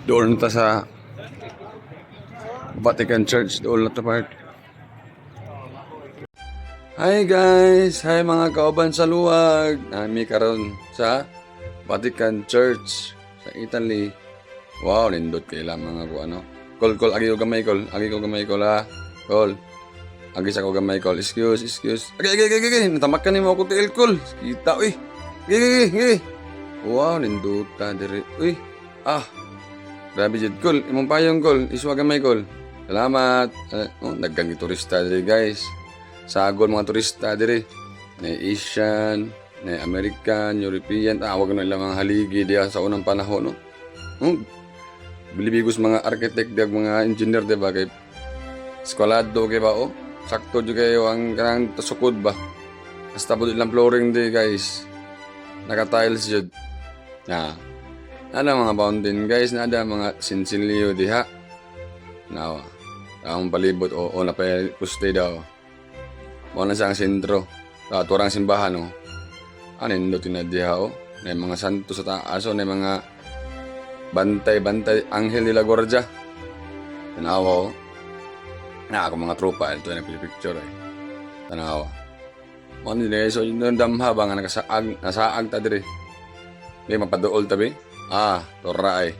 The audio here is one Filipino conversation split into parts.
Doon ta sa Vatican Church. Doon na ta part. Hi guys! Hi mga kauban sa luwag! Nami karon sa Vatican Church sa Italy. Wow, nindot kaila mga ko ano. Call, agi ko gamay call ha. Call. Agi sa ko gamay call. Excuse. Agi. Natamak ka ni mo ako tiil call. Kita uy. Agi. Wow, nindot ta diri. Uy. Grabe jud call. Imong payong call. Iswa gamay call. Salamat. Naggang turista diri guys. Sagol mga turista diri. Na Asian, na American, European. Wag na lang mga haligi diya sa unang panahon no. Bilibigos mga architect diag mga engineer diba kay eskwalado kay ba o. Sakto jud kayo ang kanang tasukod ba. Basta budot lang flooring di guys. Naka-tiles jud. Nada mga fountain guys, nada mga sinsilyo diha. Nawa. Ang palibot o na pa puste daw. Mo na sa sentro. Turang simbahan o. Anin do tinadiha o. Na mga santo sa taas o na mga bantay anghel nila Guardia. Tanawa o. Ako mga tropa ito na picture eh. Tanawa. Mo nila so yung damha ba nga nasaag ta diri. May mapaduol tabi. Tora ay.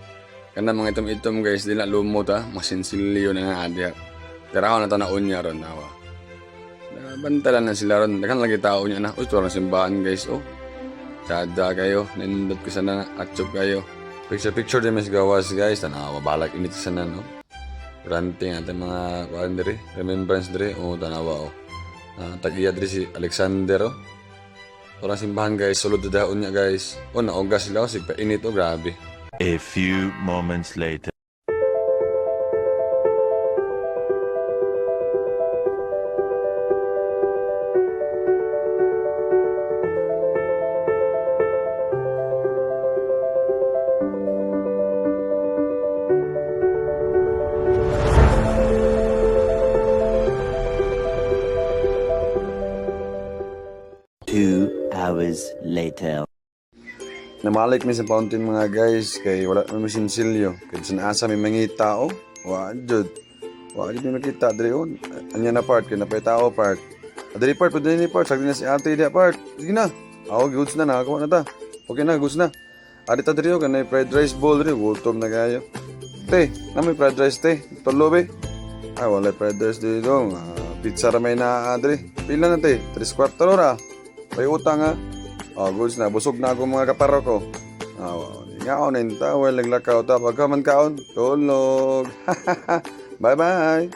Kana mga itom guys dila lumot masinsilyo na nga adiha. Tiraw na ta na unya ron nawa. Bantalan na sila ron. Dakan lagi tao niya na. Turang simbahan guys oh. Sada kayo. Nindot ko sana atchog kayo. Picture din mas gawas guys. Tanawa balak init sana no. Ranting natin mga kuan diri. Remembrance diri. Tanawa tag-iya diri si Alexander Turang simbahan guys. Sulod daon niya guys. Naugas sila sigpa init grabe. A few moments later. Hours later. Namalik mi sa fountain mga guys kay wala na masinsilyo kay sanaasa may mga tao wajud may makita diri anya na part kay napay tao part diri part sagdi na si ate dia part sige na goods na nakakuha na ta okay na goods na adita diri kanay fried rice bowl diri gutom na kayo te na may fried rice te tulo be wala fried rice diri dong pizza ra may na diri pila na te 3/4 ra may utang goods na. Busog na ako mga kaparo ko. Ngaon na yung tawel. Naglakaw ta. Pagkaman kaon. Tulog. Bye-bye.